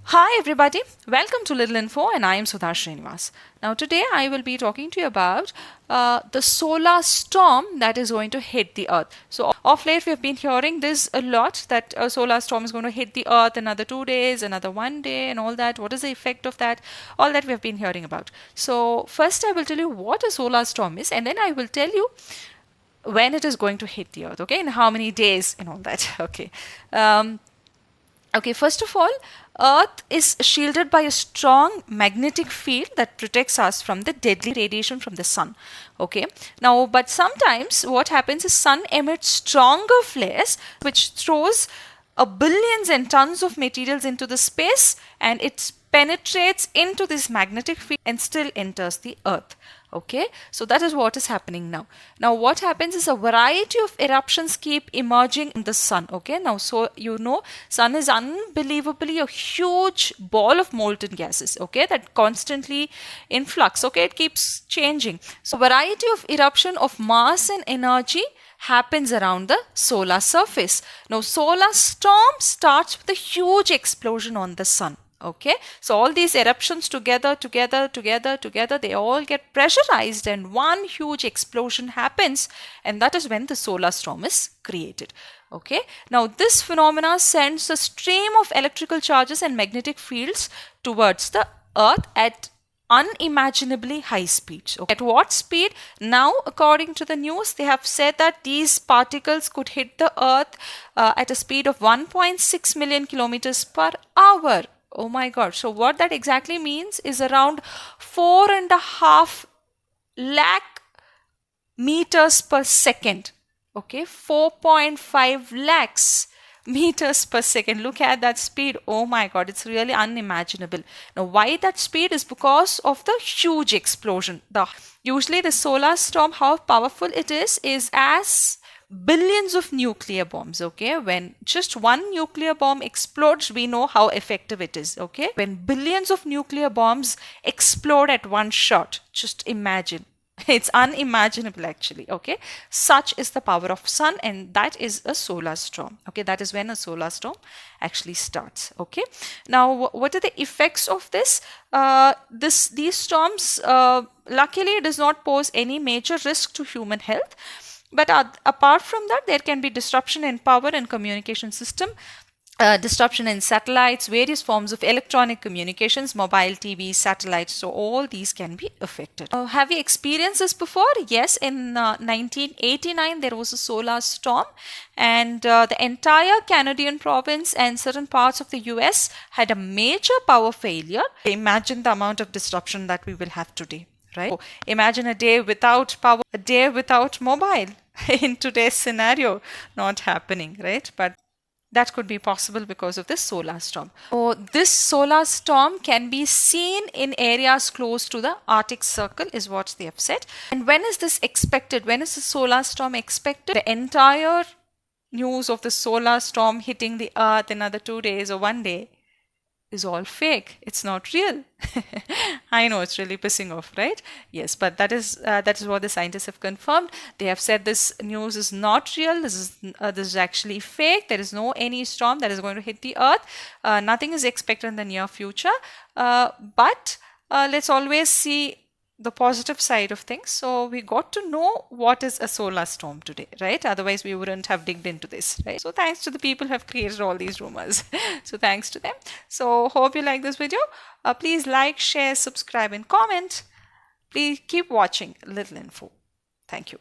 Hi everybody, welcome to Little Info and I am Sudha Srinivas. Now today I will be talking to you about the solar storm that is going to hit the earth. So of late we have been hearing this a lot, that a solar storm is going to hit the earth another 2 days, another 1 day and all that. What is the effect of that? All that we have been hearing about. So first I will tell you what a solar storm is, and then I will tell you when it is going to hit the earth, okay, in how many days and all that. Okay, first of all, Earth is shielded by a strong magnetic field that protects us from the deadly radiation from the sun. Okay, now, but sometimes what happens is sun emits stronger flares which throws billions and tons of materials into the space, and it penetrates into this magnetic field and still enters the earth. Okay, so that is what is happening now. Now what happens is a variety of eruptions keep emerging in the sun. Okay, now so you know sun is unbelievably a huge ball of molten gases, okay, that constantly in flux. Okay, it keeps changing. So variety of eruption of mass and energy happens around the solar surface. Now solar storm starts with a huge explosion on the sun. Okay, so all these eruptions together, they all get pressurized and one huge explosion happens, and that is when the solar storm is created. Okay, now this phenomena sends a stream of electrical charges and magnetic fields towards the earth at unimaginably high speeds. Okay. At what speed? Now, according to the news, they have said that these particles could hit the earth at a speed of 1.6 million kilometers per hour. Oh my god. So what that exactly means is around 4.5 lakh meters per second. Okay, 4.5 lakhs meters per second. Look at that speed. Oh my god, it's really unimaginable. Now why that speed is because of the huge explosion. Usually the solar storm, how powerful it is as billions of nuclear bombs. Okay, when just one nuclear bomb explodes, we know how effective it is. Okay, when billions of nuclear bombs explode at one shot, just imagine. It's unimaginable actually. Okay, such is the power of sun, and that is a solar storm. Okay, that is when a solar storm actually starts. Okay, now what are the effects of this? These storms, luckily it does not pose any major risk to human health. But apart from that, there can be disruption in power and communication system, disruption in satellites, various forms of electronic communications, mobile TV, satellites. So all these can be affected. Have you experienced this before? Yes, in 1989 there was a solar storm, and the entire Canadian province and certain parts of the US had a major power failure. Imagine the amount of disruption that we will have today. Right? So imagine a day without power, a day without mobile. In today's scenario, not happening, right? But that could be possible because of this solar storm. So this solar storm can be seen in areas close to the Arctic Circle, is what they have said. And when is this expected? When is the solar storm expected? The entire news of the solar storm hitting the earth in another 2 days or 1 day is all fake. It's not real. I know it's really pissing off, right? Yes, but that is what the scientists have confirmed. They have said this news is not real. This is actually fake. There is no any storm that is going to hit the earth. Nothing is expected in the near future. But let's always see the positive side of things. So we got to know what is a solar storm today, right? Otherwise we wouldn't have digged into this, right? So thanks to the people who have created all these rumors. So thanks to them. So hope you like this video. Please like, share, subscribe and comment. Please keep watching Little Info. Thank you.